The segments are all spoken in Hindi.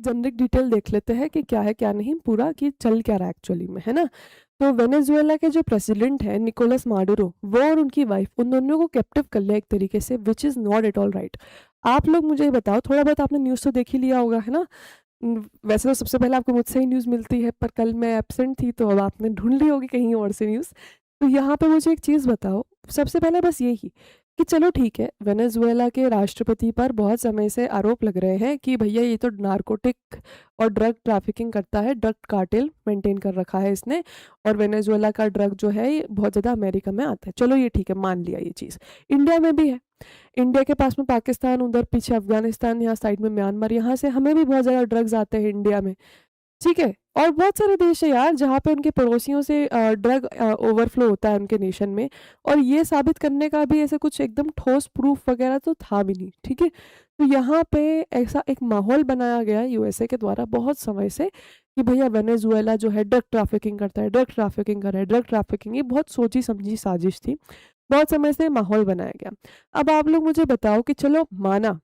जनरिक डिटेल देख लेते हैं कि क्या है क्या नहीं पूरा, कि चल क्या रहा है एक्चुअली में, है ना? तो वेनेजुएला के जो प्रेसिडेंट है निकोलस माडुरो, वो और उनकी वाइफ, उन दोनों को कैप्टिव कर लिया एक तरीके से, which is not at all right. आप लोग मुझे ये बताओ, थोड़ा बहुत आपने न्यूज़ तो देख ही लिया होगा, है ना? वैसे तो सबसे पहले आपको मुझसे ही न्यूज़ मिलती है, पर कल मैं एब्सेंट थी तो अब आपने ढूँढ ली होगी कहीं और से न्यूज़। तो यहाँ पे मुझे एक चीज़ बताओ, सबसे पहले बस यही कि चलो ठीक है, वेनेजुएला के राष्ट्रपति पर बहुत समय से आरोप लग रहे हैं कि भैया ये तो नारकोटिक और ड्रग ट्रैफिकिंग करता है, ड्रग कार्टेल मेंटेन कर रखा है इसने, और वेनेजुएला का ड्रग जो है ये बहुत ज़्यादा अमेरिका में आता है। चलो ये ठीक है, मान लिया ये चीज़। इंडिया में भी है, इंडिया के पास में पाकिस्तान, उधर पीछे अफगानिस्तान, यहाँ साइड में म्यांमार, यहाँ से हमें भी बहुत ज़्यादा ड्रग्स आते हैं इंडिया में, ठीक है? और बहुत सारे देश है यार जहाँ पे उनके पड़ोसियों से ड्रग ओवरफ्लो होता है उनके नेशन में, और ये साबित करने का भी ऐसे कुछ एकदम ठोस प्रूफ वगैरह तो था भी नहीं, ठीक है? तो यहाँ पे ऐसा एक माहौल बनाया गया यूएसए के द्वारा बहुत समय से कि भैया वेनेजुएला जो है ड्रग ट्रैफिकिंग करता है, ड्रग ट्रैफिकिंग कर रहा है, ड्रग ट्रैफिकिंग, ये बहुत सोची समझी साजिश थी। बहुत समय से माहौल बनाया गया। अब आप लोग मुझे बताओ कि चलो माना,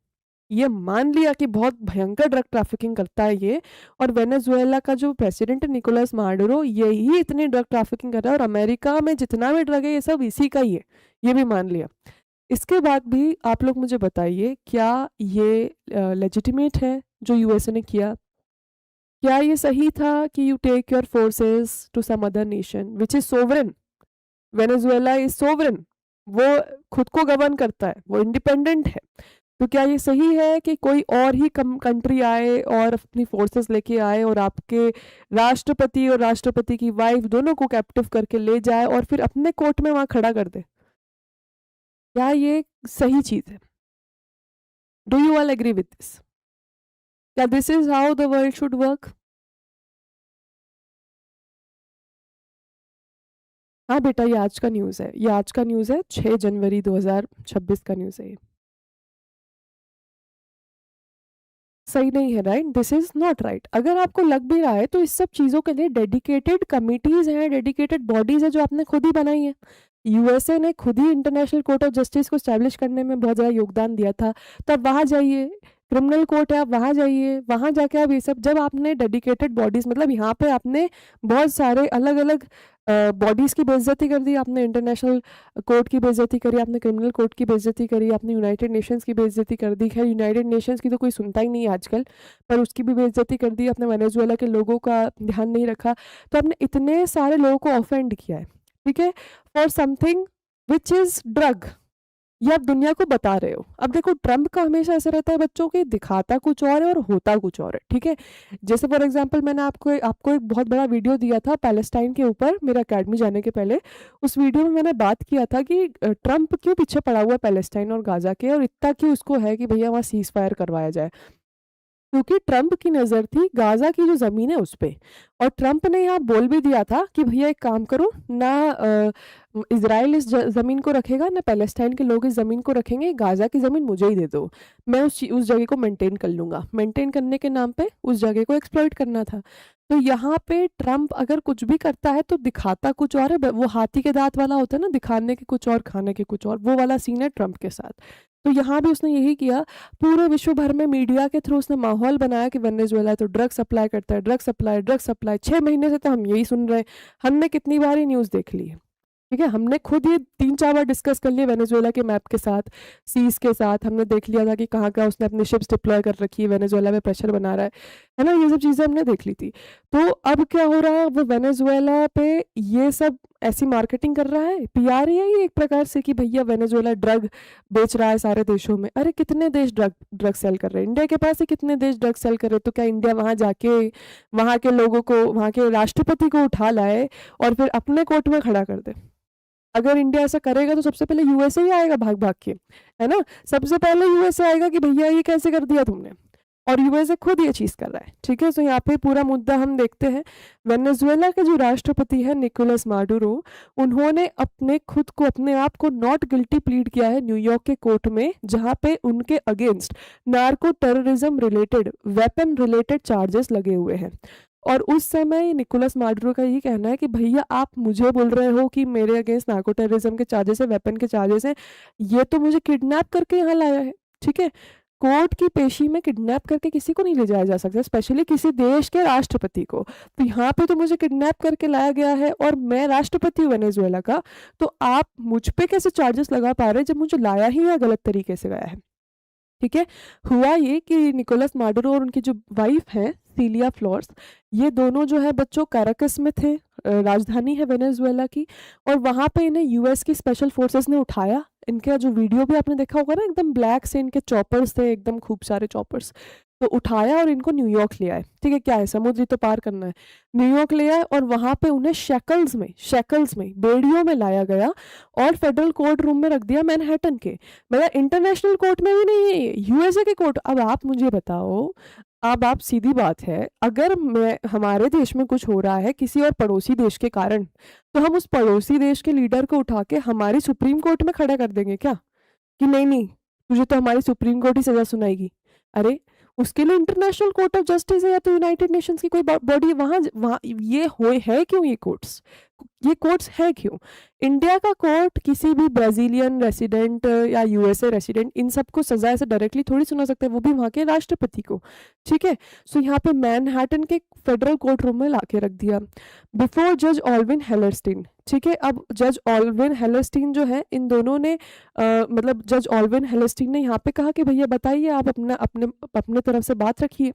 ये मान लिया कि बहुत भयंकर ड्रग ट्रैफिकिंग करता है ये, और वेनेजुएला का जो प्रेसिडेंट है निकोलस माडुरो, यही इतनी ड्रग ट्रैफिकिंग कर रहा है, और अमेरिका में जितना भी ड्रग है ये सब इसी का ही है, ये भी मान लिया। इसके बाद भी आप लोग मुझे बताइए, क्या ये लेजिटिमेट है जो यूएसए ने किया? क्या ये सही था कि you take your forces to some other nation which is sovereign? Venezuela is sovereign, वो खुद को गवर्न करता है, वो इंडिपेंडेंट है। तो क्या ये सही है कि कोई और ही कंट्री आए और अपनी फोर्सेस लेके आए और आपके राष्ट्रपति और राष्ट्रपति की वाइफ दोनों को कैप्टिव करके ले जाए और फिर अपने कोर्ट में वहां खड़ा कर दे? क्या ये सही चीज है? Do you all agree with this? क्या this is how the world should work? हाँ बेटा, ये आज का न्यूज़ है, ये आज का न्यूज़ है, 6 जनवरी 2026 का न्यूज़ है ये। सही नहीं है, right? This is not right. अगर आपको लग भी रहा है तो इस सब चीज़ों के लिए डेडिकेटेड कमिटीज़ हैं, डेडिकेटेड बॉडीज़ हैं जो आपने खुद ही बनाई है। यूएसए ने खुद ही इंटरनेशनल कोर्ट ऑफ जस्टिस को स्टैब्लिश करने में बहुत ज़्यादा योगदान दिया था, तो आप वहाँ जाइए, क्रिमिनल कोर्ट है, आप वहाँ जाइए, वहाँ जाके आप ये सब, जब आपने डेडिकेटेड बॉडीज़, मतलब यहाँ पे आपने बहुत सारे अलग अलग बॉडीज़ की बेइज्जती कर दी, आपने इंटरनेशनल कोर्ट की बेइज्जती करी, आपने क्रिमिनल कोर्ट की बेइज्जती करी, आपने यूनाइटेड नेशंस की बेइज्जती कर दी। खैर यूनाइटेड नेशंस की तो कोई सुनता ही नहीं है आजकल, पर उसकी भी बेइज्जती कर दी। आपने वेनेजुएला के लोगों का ध्यान नहीं रखा, तो आपने इतने सारे लोगों को ऑफेंड किया है, ठीक है, for something which is drug. ये आप दुनिया को बता रहे हो। अब देखो, ट्रम्प का हमेशा ऐसा रहता है बच्चों की, दिखाता कुछ और है और होता कुछ और है, ठीक है? जैसे फॉर एग्जांपल मैंने आपको एक बहुत बड़ा वीडियो दिया था पैलेस्टाइन के ऊपर मेरे अकेडमी जाने के पहले। उस वीडियो में मैंने बात किया था कि ट्रम्प क्यों पीछे पड़ा हुआ है पैलेस्टाइन और गाजा के, और इतना क्यों उसको है कि भैया वहाँ सीज फायर करवाया जाए। क्योंकि ट्रम्प की नज़र थी गाजा की जो ज़मीन है उस पे, और ट्रम्प ने यहाँ बोल भी दिया था कि भैया एक काम करो ना, इजराइल इस ज़मीन को रखेगा ना पैलेस्टाइन के लोग इस ज़मीन को रखेंगे, गाजा की ज़मीन मुझे ही दे दो, मैं उस जगह को मेंटेन कर लूँगा। मेंटेन करने के नाम पे उस जगह को एक्सप्लॉइट करना था। तो यहाँ पे ट्रम्प अगर कुछ भी करता है तो दिखाता कुछ और है, वो हाथी के दांत वाला होता है ना, दिखाने के कुछ और खाने के कुछ और, वो वाला सीन है ट्रम्प के साथ। तो यहाँ भी उसने यही किया, पूरे विश्व भर में मीडिया के थ्रू उसने माहौल बनाया कि वेनेजुएला तो ड्रग सप्लाई करता है, ड्रग सप्लाई, ड्रग सप्लाई। 6 महीने से तो हम यही सुन रहे हैं, हमने कितनी बार ये न्यूज़ देख ली है, ठीक है? हमने खुद ये 3-4 बार डिस्कस कर लिया वेनेजुएला के मैप के साथ, सीज के साथ, हमने देख लिया था कि कहाँ उसने अपनी शिप्स डिप्लॉय कर रखी है, वेनेजुएला में प्रेशर बना रहा है ना, ये सब चीज़ें हमने देख ली थी। तो अब क्या हो रहा है, वो वेनेजुएला पे ये सब ऐसी मार्केटिंग कर रहा है, पीआर ही है ये एक प्रकार से, कि भैया वेनेजुएला ड्रग बेच रहा है सारे देशों में। अरे कितने देश ड्रग सेल कर रहे हैं, इंडिया के पास ही कितने देश ड्रग सेल कर रहे हैं, तो क्या इंडिया वहाँ जाके वहाँ के लोगों को, वहाँ के राष्ट्रपति को उठा लाए और फिर अपने कोर्ट में खड़ा कर दे? अगर इंडिया ऐसा करेगा तो सबसे पहले यूएसए ही आएगा भाग भाग के, है ना? सबसे पहले यूएसए आएगा कि भैया ये कैसे कर दिया तुमने, और यूएसए खुद ये चीज़ कर रहा है, ठीक है? तो यहाँ पे पूरा मुद्दा हम देखते हैं। वेनेजुएला के जो राष्ट्रपति है निकोलस माडुरो, उन्होंने अपने खुद को, अपने आप को नॉट गिल्टी प्लीड किया है न्यूयॉर्क के कोर्ट में, जहाँ पे उनके against narco terrorism related, weapon related charges लगे हुए हैं। और उस समय निकोलस माडुरो का ये कहना है कि भैया आप मुझे बोल रहे हो कि मेरे अगेंस्ट नार्को टेररिज्म के चार्जेस है, वेपन के चार्जेस हैं, ये तो मुझे किडनैप करके यहाँ लाया है, ठीक है? कोर्ट की पेशी में किडनैप करके किसी को नहीं ले जाया जा सकता, स्पेशली किसी देश के राष्ट्रपति को। तो यहाँ पे तो मुझे किडनैप करके लाया गया है और मैं राष्ट्रपति हूँ वेनेजुएला का, तो आप मुझ पे कैसे चार्जेस लगा पा रहे हैं जब मुझे लाया ही या गलत तरीके से गया है। ठीक है, हुआ ये कि निकोलस माडुरो और उनकी जो वाइफ है सीलिया फ्लोर्स, ये दोनों जो है बच्चों कैराकस में थे, राजधानी है वेनेजुएला की, और वहाँ पे इन्हें यूएस की स्पेशल फोर्सेस ने उठाया। इनका जो वीडियो भी आपने देखा होगा ना, एकदम ब्लैक से इनके चॉपर्स थे, एकदम खूब सारे चॉपर्स, तो उठाया और इनको न्यूयॉर्क ले आए। ठीक है, क्या है, समुद्र ही तो पार करना है, न्यूयॉर्क ले आए और वहाँ पे उन्हें शेकल्स में बेड़ियों में लाया गया और फेडरल कोर्ट रूम में रख दिया मैनहट्टन के, मतलब इंटरनेशनल कोर्ट में भी नहीं है, यूएसए के कोर्ट। अब आप मुझे बताओ, अब आप सीधी बात है, अगर मैं हमारे देश में कुछ हो रहा है किसी और पड़ोसी देश के कारण, तो हम उस पड़ोसी देश के लीडर को उठा के हमारी सुप्रीम कोर्ट में खड़ा कर देंगे क्या, कि नहीं नहीं तुझे तो हमारी सुप्रीम कोर्ट ही सजा सुनाएगी। अरे उसके लिए इंटरनेशनल कोर्ट ऑफ जस्टिस है या तो यूनाइटेड नेशंस की कोई बॉडी, वहां वहां ये होए है क्यों, ये कोर्ट्स है क्यों। इंडिया का कोर्ट किसी भी ब्राजीलियन रेसिडेंट या यूएसए रेसिडेंट, इन सबको सजा ऐसे डायरेक्टली थोड़ी सुना सकता है, वो भी वहाँ के राष्ट्रपति को। ठीक है, सो यहाँ पे मैनहट्टन के फेडरल कोर्ट रूम में लाके रख दिया बिफोर जज ऑल्विन हेलरस्टीन। ठीक है, अब जज ऑल्विन हेलरस्टीन जो है, इन दोनों ने मतलब जज ऑल्विन हेलरस्टीन ने यहाँ पे कहा कि भैया बताइए, आप अपने तरफ से बात रखिए।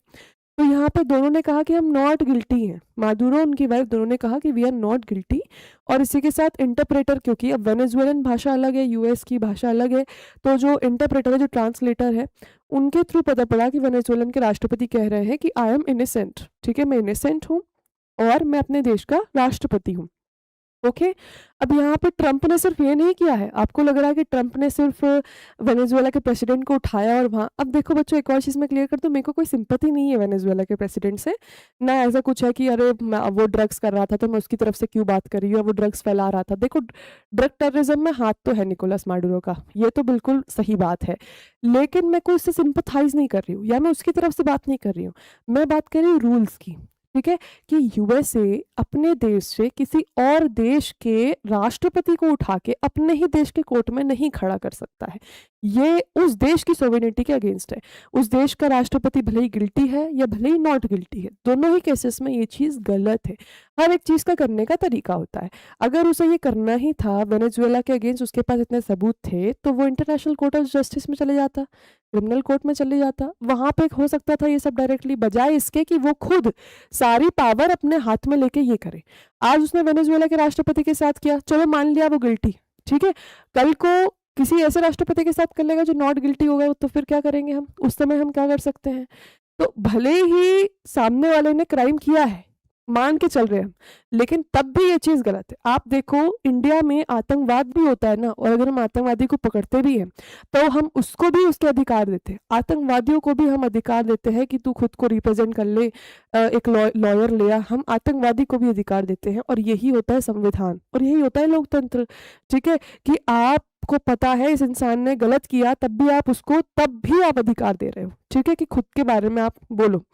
तो यहाँ पे दोनों ने कहा कि हम नॉट गिल्टी हैं, मादुरो उनकी वाइफ, दोनों ने कहा कि वी आर नॉट गिल्टी। और इसी के साथ इंटरप्रेटर, क्योंकि अब वेनेजुएलन भाषा अलग है, यूएस की भाषा अलग है, तो जो इंटरप्रेटर है, जो ट्रांसलेटर है, उनके थ्रू पता पड़ा कि वेनेजुएलन के राष्ट्रपति कह रहे हैं कि आई एम इनोसेंट। ठीक है, मैं इनोसेंट हूँ और मैं अपने देश का राष्ट्रपति हूँ। ओके, अब यहाँ पे ट्रंप ने सिर्फ ये नहीं किया है, आपको लग रहा है कि ट्रंप ने सिर्फ वेनेजुएला के प्रेसिडेंट को उठाया और वहाँ, अब देखो बच्चों एक और चीज़ मैं क्लियर कर दूँ, मेरे को कोई सिंपैथी नहीं है वेनेजुएला के प्रेसिडेंट से, ना ऐसा कुछ है कि अरे वो ड्रग्स कर रहा था तो मैं उसकी तरफ से क्यों बात कर रही हूँ, वो ड्रग्स फैला रहा था। देखो ड्रग टेररिज्म में हाथ तो है निकोलस माडुरो का, ये तो बिल्कुल सही बात है, लेकिन मैं कोई उससे सिंपथाइज नहीं कर रही हूँ या मैं उसकी तरफ से बात नहीं कर रही हूँ, मैं बात कर रही हूँ रूल्स की। ठीक है, कि यूएसए अपने देश से किसी और देश के राष्ट्रपति को उठा के अपने ही देश के कोर्ट में नहीं खड़ा कर सकता है, ये उस देश की सोवेरेनिटी के अगेंस्ट है। उस देश का राष्ट्रपति भले ही गिल्टी है या भले ही नॉट गिल्टी है, दोनों ही केसेस में ये चीज़ गलत है। हर एक चीज़ का करने का तरीका होता है। अगर उसे ये करना ही था वेनेजुएला के अगेंस्ट, उसके पास इतने सबूत थे, तो वो इंटरनेशनल कोर्ट ऑफ जस्टिस में चले जाता, क्रिमिनल कोर्ट में चले जाता, वहां पे हो सकता था ये सब डायरेक्टली, बजाय इसके कि वो खुद सारी पावर अपने हाथ में लेके ये करे। आज उसने वेनेजुएला के राष्ट्रपति के साथ किया, चलो मान लिया वो गिल्टी, ठीक है, कल को किसी ऐसे राष्ट्रपति के साथ कर लेगा जो नॉट गिल्टी होगा, तो फिर क्या करेंगे हम, उस समय हम क्या कर सकते हैं। तो भले ही सामने वाले ने क्राइम किया है, मान के चल रहे हैं हम, लेकिन तब भी ये चीज गलत है। आप देखो इंडिया में आतंकवाद भी होता है ना, और अगर हम आतंकवादी को पकड़ते भी हैं तो हम उसको भी उसके अधिकार देते हैं, आतंकवादियों को भी हम अधिकार देते हैं कि तू खुद को रिप्रेजेंट कर ले, एक लॉयर ले आ, हम आतंकवादी को भी अधिकार देते हैं, और यही होता है संविधान और यही होता है लोकतंत्र। ठीक है, कि आपको पता है इस इंसान ने गलत किया, तब भी आप उसको, तब भी आप अधिकार दे रहे हो, ठीक है, कि खुद के बारे में आप बोलो।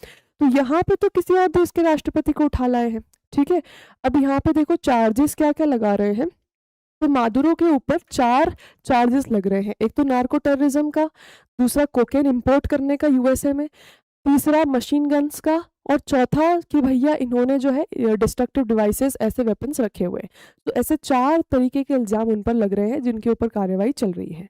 तो यहाँ पे तो किसी और देश के राष्ट्रपति को उठा लाए हैं। ठीक है, अब यहाँ पे देखो चार्जेस क्या क्या लगा रहे हैं। तो मादुरो के ऊपर 4 चार्जेस लग रहे हैं, एक तो नार्को टेररिज्म का, दूसरा कोकेन इंपोर्ट करने का यूएसए में, तीसरा मशीन गन्स का, और चौथा कि भैया इन्होंने जो है डिस्ट्रक्टिव डिवाइसेस, ऐसे वेपन्स रखे हुए हैं। तो ऐसे 4 तरीके के इल्जाम उन पर लग रहे हैं जिनके ऊपर कार्रवाई चल रही है।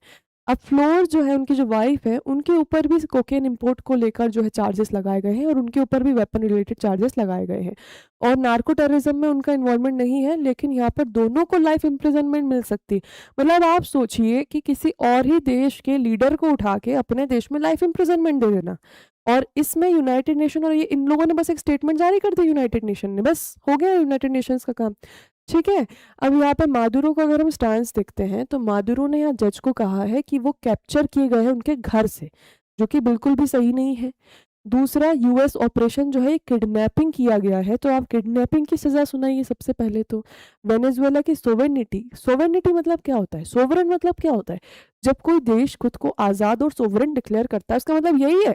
अब फ्लोर जो है, उनकी जो वाइफ है, उनके ऊपर भी कोकेन इंपोर्ट को लेकर जो है चार्जेस लगाए गए हैं, और उनके ऊपर भी वेपन रिलेटेड चार्जेस लगाए गए हैं। और नार्को टेररिज्म में उनका इन्वॉल्वमेंट नहीं है, लेकिन यहाँ पर दोनों को लाइफ इम्प्रिजनमेंट मिल सकती है। मतलब आप सोचिए कि किसी और ही देश के लीडर को उठा के अपने देश में लाइफ इम्प्रिजनमेंट दे देना, और इसमें यूनाइटेड नेशन और ये इन लोगों ने बस एक स्टेटमेंट जारी कर दी, यूनाइटेड नेशन ने, बस हो गया यूनाइटेड नेशंस का काम। ठीक है, अब यहाँ पे मादुरो को अगर हम स्टांस देखते हैं, तो मादुरो ने यहाँ जज को कहा है कि वो कैप्चर किए गए हैं उनके घर से, जो कि बिल्कुल भी सही नहीं है। दूसरा, यूएस ऑपरेशन जो है किडनैपिंग किया गया है, तो आप किडनैपिंग की सजा सुनाइए सबसे पहले तो। वेनेजुएला की सोवेरेनिटी मतलब क्या होता है, सोवरेन मतलब क्या होता है, जब कोई देश खुद को आज़ाद और सोवरेन डिक्लेयर करता है, उसका मतलब यही है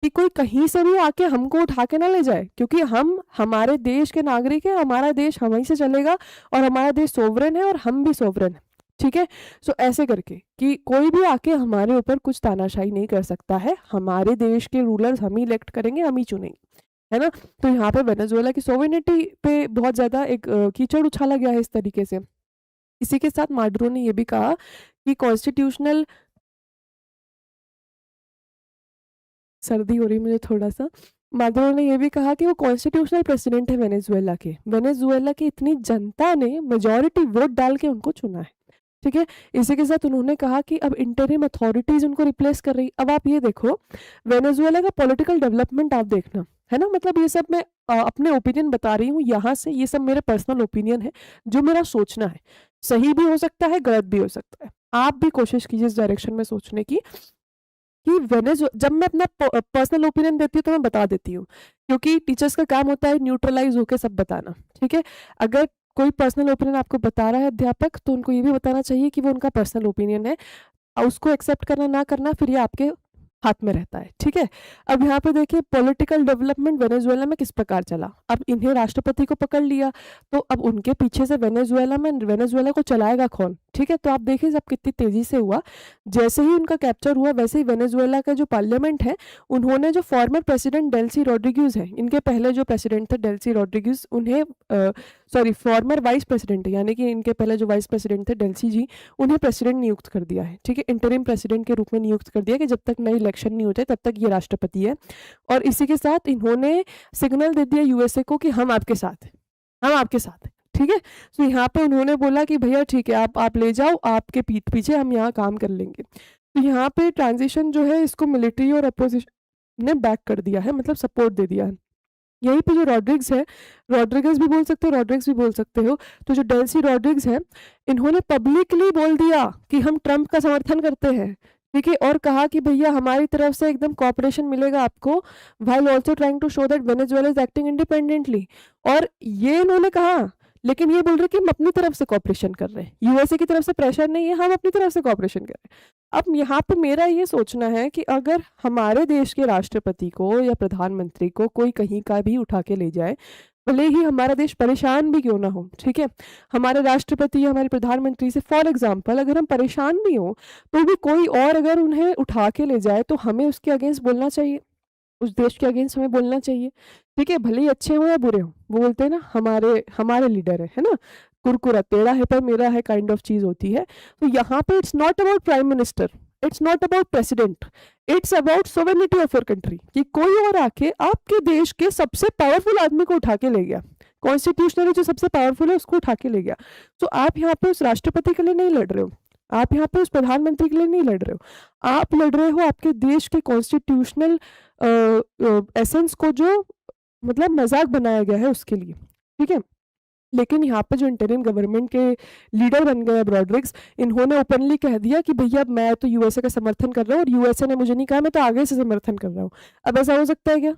कि कोई कहीं से भी आके हमको उठा के ना ले जाए, क्योंकि हम हमारे देश के नागरिक हैं, हमारा देश हम ही से चलेगा, और हमारा देश सोवरेन है और हम भी सोवरेन है। ठीक है। सो ऐसे करके कि कोई भी आके हमारे ऊपर कुछ तानाशाही नहीं कर सकता है, हमारे देश के रूलर्स हम ही इलेक्ट करेंगे, हम ही चुनेंगे, है ना। तो यहाँ पे वेनेजुएला की सोवेनिटी पे बहुत ज़्यादा एक कीचड़ उछाला गया है इस तरीके से। इसी के साथ माडुरो ने ये भी कहा कि कॉन्स्टिट्यूशनल, सर्दी हो रही मुझे थोड़ा सा, माडुरो ने ये भी कहा कि वो कॉन्स्टिट्यूशनल प्रेसिडेंट है वेनेजुएला के, वेनेजुएला की इतनी जनता ने मेजॉरिटी वोट डाल के उनको चुना है, ठीक है। इसी के साथ उन्होंने कहा कि अब इंटरिम अथॉरिटीज उनको रिप्लेस कर रही। अब आप ये देखो वेनेजुएला का पॉलिटिकल डेवलपमेंट आप देखना, है ना, मतलब ये सब मैं अपने ओपिनियन बता रही हूँ यहाँ से, ये सब मेरे पर्सनल ओपिनियन है, जो मेरा सोचना है, सही भी हो सकता है गलत भी हो सकता है, आप भी कोशिश कीजिए इस डायरेक्शन में सोचने की कि जब मैं अपना पर्सनल ओपिनियन देती हूँ तो मैं बता देती हूँ, क्योंकि टीचर्स का काम होता है न्यूट्रलाइज होकर सब बताना, ठीक है। अगर कोई पर्सनल ओपिनियन आपको बता रहा है अध्यापक, तो उनको ये भी बताना चाहिए कि वो उनका पर्सनल ओपिनियन है, और उसको एक्सेप्ट करना ना करना फिर ये आपके हाथ में रहता है, ठीक है। अब यहाँ पे देखिए पॉलिटिकल डेवलपमेंट वेनेजुएला में किस प्रकार चला। अब इन्हें राष्ट्रपति को पकड़ लिया, तो अब उनके पीछे से वेनेजुएला को चलाएगा कौन, ठीक है। तो आप देखिए सब कितनी तेजी से हुआ, जैसे ही उनका कैप्चर हुआ वैसे ही वेनेजुएला का जो पार्लियामेंट है, उन्होंने जो फॉर्मर प्रेसिडेंट डेल्सी रॉड्रिग्यूज है, इनके पहले जो प्रेसिडेंट थे डेल्सी रॉड्रिग्यूज, उन्हें फॉर्मर वाइस प्रेसिडेंट, यानी कि इनके पहले जो वाइस प्रेसिडेंट थे डेल्सी जी, उन्हें प्रेसिडेंट नियुक्त कर दिया है, ठीक है, इंटरिम प्रेसिडेंट के रूप में नियुक्त कर दिया कि जब तक नई इलेक्शन नहीं होते तब तक ये राष्ट्रपति है। और इसी के साथ इन्होंने सिग्नल दे दिया यूएसए को कि हम आपके साथ हैं, हम आपके साथ हैं, ठीक है। तो यहाँ पे उन्होंने बोला कि भैया ठीक है, आप ले जाओ, आपके पीठ पीछे हम यहाँ काम कर लेंगे। तो यहाँ पे ट्रांजिशन जो है इसको मिलिट्री और अपोजिशन ने बैक कर दिया है, मतलब सपोर्ट दे दिया है। यहीं पे जो रॉड्रिग्स है, रॉड्रिगस भी बोल सकते हो, रॉड्रिग्स भी बोल सकते हो, तो जो डेल्सी रॉड्रिग्स है, इन्होंने पब्लिकली बोल दिया कि हम ट्रंप का समर्थन करते हैं, ठीक है, और कहा कि भैया हमारी तरफ से एकदम कॉपरेशन मिलेगा आपको, while also trying to show that Venezuela is acting independently. और ये इन्होंने कहा, लेकिन ये बोल रहे कि हम अपनी तरफ से कॉपरेशन कर रहे हैं, यूएसए की तरफ से प्रेशर नहीं है, हम अपनी तरफ से कॉपरेशन कर रहे हैं। अब यहाँ पे मेरा ये सोचना है कि अगर हमारे देश के राष्ट्रपति को या प्रधानमंत्री को कोई कहीं का भी उठा के ले जाए, भले ही हमारा देश परेशान भी क्यों ना हो, ठीक है, हमारे राष्ट्रपति या हमारे प्रधानमंत्री से फॉर एग्जाम्पल अगर हम परेशान भी हो, तो भी कोई और अगर उन्हें उठा के ले जाए तो हमें उसके अगेंस्ट बोलना चाहिए, उस देश के अगेंस्ट हमें बोलना चाहिए, ठीक है, भले ही अच्छे हो या बुरे हो। वो बोलते हैं ना हमारे हमारे लीडर है ना, कुरकुरा टेढ़ा है पर मेरा है काइंड ऑफ चीज होती है। तो यहाँ पे it's not about prime minister, it's not about president, it's about sovereignty of your country, कि कोई और आके आपके देश के सबसे पावरफुल आदमी को उठा के ले गया, कॉन्स्टिट्यूशनली जो सबसे पावरफुल है उसको उठा के ले गया। तो आप यहाँ पे उस राष्ट्रपति के लिए नहीं लड़ रहे हो, आप यहाँ पे उस प्रधानमंत्री के लिए नहीं लड़ रहे हो, आप लड़ रहे हो आपके देश के कॉन्स्टिट्यूशनल एसेंस को जो मतलब मजाक बनाया गया है उसके लिए, ठीक है। लेकिन यहाँ पे जो इंटरिम गवर्नमेंट के लीडर बन गए रॉड्रिग्स, इन्होंने ओपनली कह दिया कि भैया मैं तो यूएसए का समर्थन कर रहा हूँ और यूएसए ने मुझे नहीं कहा, मैं तो आगे से समर्थन कर रहा हूँ। अब ऐसा हो सकता है क्या,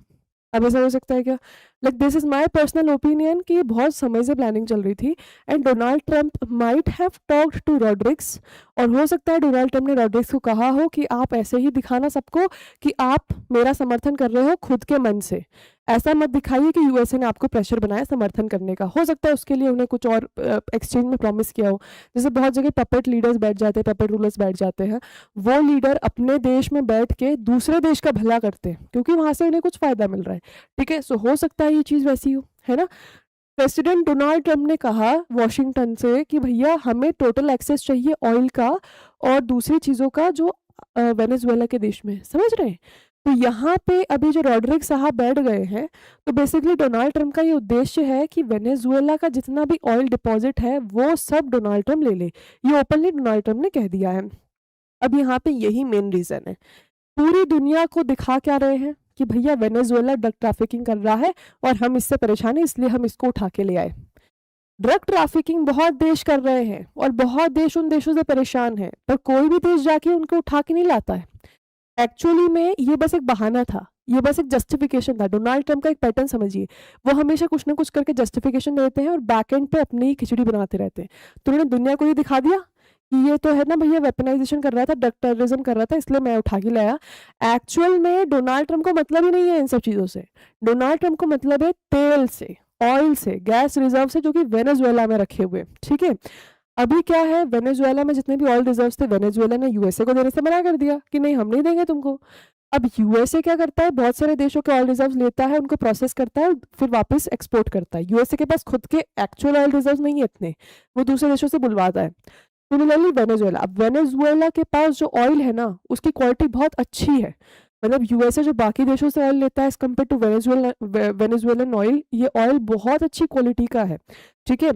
अब ऐसा हो सकता है क्या? Like this is my personal opinion कि ये बहुत समय से प्लानिंग चल रही थी and Donald Trump might have talked to Rodriguez, और हो सकता है डोनाल्ड ट्रंप ने रॉड्रिग्स को कहा हो कि आप ऐसे ही दिखाना सबको कि आप मेरा समर्थन कर रहे हो खुद के मन से, ऐसा मत दिखाइए कि यूएसए ने आपको प्रेशर बनाया समर्थन करने का। हो सकता है उसके लिए उन्हें कुछ और एक्सचेंज में प्रॉमिस किया हो, जैसे बहुत जगह पपेट लीडर्स बैठ जाते हैं, पपेट रूलर्स बैठ जाते हैं, वो लीडर अपने देश में बैठ के दूसरे देश का भला करते हैं क्योंकि वहां से उन्हें कुछ फायदा मिल रहा है, ठीक है। सो हो सकता है ये चीज वैसी हो, है ना। प्रेसिडेंट डोनाल्ड ट्रंप ने कहा वॉशिंगटन से कि भैया हमें टोटल एक्सेस चाहिए ऑयल का और दूसरी चीजों का जो वेनेजुएला के देश में, समझ रहे हैं। तो यहाँ पे अभी जो रॉड्रिग्स साहब बैठ गए हैं, तो बेसिकली डोनाल्ड ट्रंप का ये उद्देश्य है कि वेनेजुएला का जितना भी ऑयल डिपॉजिट है वो सब डोनाल्ड ट्रंप ले ले, ये ओपनली डोनाल्ड ट्रंप ने कह दिया है। अब यहाँ पे यही मेन रीजन है, पूरी दुनिया को दिखा क्या रहे हैं कि भैया वेनेजुएला ड्रग ट्रैफिकिंग कर रहा है और हम इससे परेशान हैं इसलिए हम इसको उठा के ले आए। ड्रग ट्रैफिकिंग बहुत देश कर रहे हैं और बहुत देश उन देशों से परेशान है, पर कोई भी देश जाके उनको उठा के नहीं लाता है। एक्चुअली में ये बस एक बहाना था, ये बस एक जस्टिफिकेशन था। डोनाल्ड ट्रंप का एक पैटर्न समझिए, वो हमेशा कुछ ना कुछ करके जस्टिफिकेशन देते हैं और बैक एंड पे अपनी ही खिचड़ी बनाते रहते हैं। तो उन्होंने दुनिया को ये दिखा दिया कि ये तो है ना भैया वेपनाइजेशन कर रहा था, ड्रग टेररिज्म कर रहा था इसलिए मैं उठा के लाया। एक्चुअल में डोनाल्ड ट्रंप को मतलब ही नहीं है इन सब चीज़ों से, डोनाल्ड ट्रंप को मतलब है तेल से, ऑयल से, गैस रिजर्व से जो कि वेनेजुएला में रखे हुए, ठीक है। अभी क्या है, वेनेजुएला में जितने भी ऑयल रिजर्व्स थे, वेनेजुएला ने यूएसए को देने से मना कर दिया कि नहीं, हम नहीं देंगे तुमको। अब यूएसए क्या करता है, बहुत सारे देशों के ऑयल रिजर्व्स लेता है, उनको प्रोसेस करता है, फिर वापस एक्सपोर्ट करता है। यूएसए के पास खुद के एक्चुअल ऑयल रिजर्व्स नहीं है इतने, वो दूसरे देशों से बुलवाता है। सिमिलरली वेनेजुएला, अब वेनेजुएला के पास जो ऑयल है ना, उसकी क्वालिटी बहुत अच्छी है। मतलब यूएसए जो बाकी देशों से ऑयल लेता है as compare to Venezuelan oil, ये ऑयल बहुत अच्छी क्वालिटी का है, ठीक है।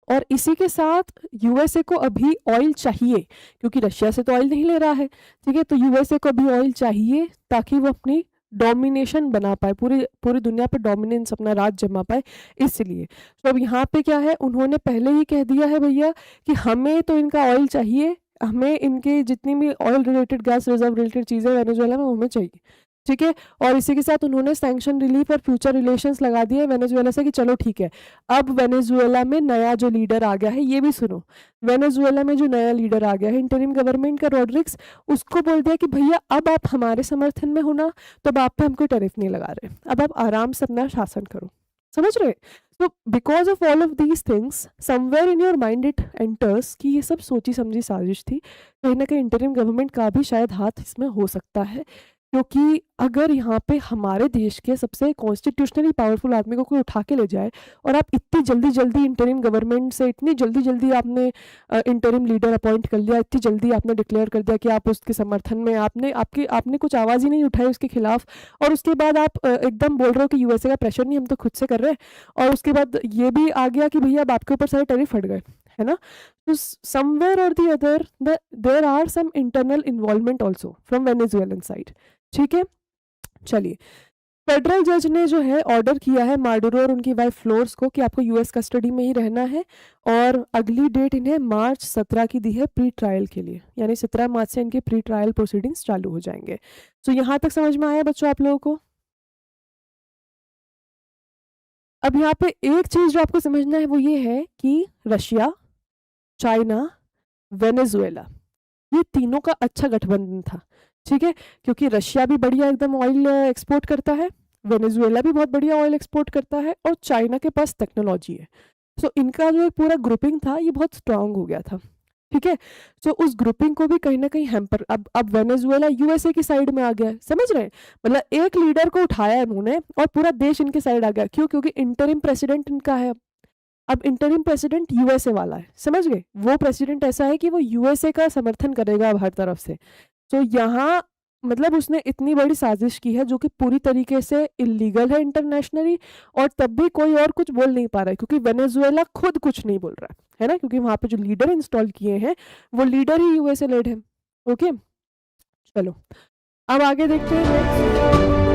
और इसी के साथ यूएसए को अभी ऑयल चाहिए, क्योंकि रशिया से तो ऑयल नहीं ले रहा है, ठीक है। तो यूएसए को अभी ऑयल चाहिए ताकि वो अपनी डोमिनेशन बना पाए, पूरी पूरी दुनिया पे डोमिनेंस, अपना राज जमा पाए, इसलिए। तो अब यहाँ पे क्या है, उन्होंने पहले ही कह दिया है भैया कि हमें तो इनका ऑयल चाहिए, हमें इनके जितनी भी oil related, gas reserve related चीज़ें वेनेजुएला में, हमें चाहिए, ठीक है। और इसी के साथ उन्होंने सैंक्शन रिलीफ और फ्यूचर रिलेशंस लगा दिए वेनेजुएला से कि चलो ठीक है। अब वेनेजुएला में नया जो लीडर आ गया है, ये भी सुनो, वेनेजुएला में जो नया लीडर आ गया है इंटरिम गवर्नमेंट का, रॉड्रिग्स, उसको बोल दिया कि भैया अब आप हमारे समर्थन में हो ना, तो अब आप पे हम कोई टैरिफ नहीं लगा रहे, अब आप आराम से अपना शासन करो, समझ रहे। तो because of all of these things somewhere in your mind it enters कि ये सब सोची समझी साजिश थी, कहीं ना कहीं इंटरिम गवर्नमेंट का भी शायद हाथ इसमें हो सकता है। क्योंकि अगर यहाँ पे हमारे देश के सबसे कॉन्स्टिट्यूशनली पावरफुल आदमी को कोई उठा के ले जाए, और आप इतनी जल्दी जल्दी इंटरिम गवर्नमेंट से, इतनी जल्दी जल्दी आपने इंटरिम लीडर अपॉइंट कर लिया, इतनी जल्दी आपने डिक्लेयर कर दिया कि आप उसके समर्थन में, आपने कुछ आवाज़ ही नहीं उठाई उसके खिलाफ, और उसके बाद आप एकदम बोल रहे हो कि यूएसए का प्रेशर नहीं, हम तो खुद से कर रहे हैं, और उसके बाद ये भी आ गया कि भैया अब आपके ऊपर सारे टैरिफ हट गए, है ना। तो समवेयर और the other there are some internal involvement also from Venezuelan side, ठीक है। चलिए, फेडरल जज ने जो है ऑर्डर किया है माडुरो और उनकी वाइफ फ्लोर्स को कि आपको यूएस कस्टडी में ही रहना है, और अगली डेट इन्हें मार्च 17 की दी है प्री ट्रायल के लिए, यानी 17 मार्च से इनके प्री ट्रायल प्रोसीडिंग्स चालू हो जाएंगे। तो यहाँ तक समझ में आया बच्चों आप लोगों को? अब यहाँ पे एक चीज जो आपको समझना है वो ये है कि रशिया, चाइना, वेनेजुएला, ये तीनों का अच्छा गठबंधन था, ठीक है। क्योंकि रशिया भी बढ़िया एकदम ऑयल एक्सपोर्ट करता है, वेनेजुएला भी बहुत बढ़िया ऑयल एक्सपोर्ट करता है, और चाइना के पास टेक्नोलॉजी है। सो इनका जो एक पूरा ग्रुपिंग था ये बहुत स्ट्रांग हो गया था, ठीक है। सो उस ग्रुपिंग को भी कहीं ना कहीं हैम्पर, अब वेनेजुएला यूएसए की साइड में आ गया है, समझ रहे हैं। मतलब एक लीडर को उठाया इन्होंने और पूरा देश इनके साइड आ गया, क्यों? क्योंकि इंटरिम प्रेसिडेंट इनका है। अब इंटरिम प्रेसिडेंट यूएसए वाला है, समझ गए। वो प्रेसिडेंट ऐसा है कि वो यूएसए का समर्थन करेगा अब हर तरफ से। तो यहाँ मतलब उसने इतनी बड़ी साजिश की है जो कि पूरी तरीके से इलीगल है इंटरनेशनली, और तब भी कोई और कुछ बोल नहीं पा रहा है, क्योंकि वेनेजुएला खुद कुछ नहीं बोल रहा है ना, क्योंकि वहाँ पे जो लीडर इंस्टॉल किए हैं वो लीडर ही यूएसए लेड है। ओके, चलो अब आगे देखते हैं।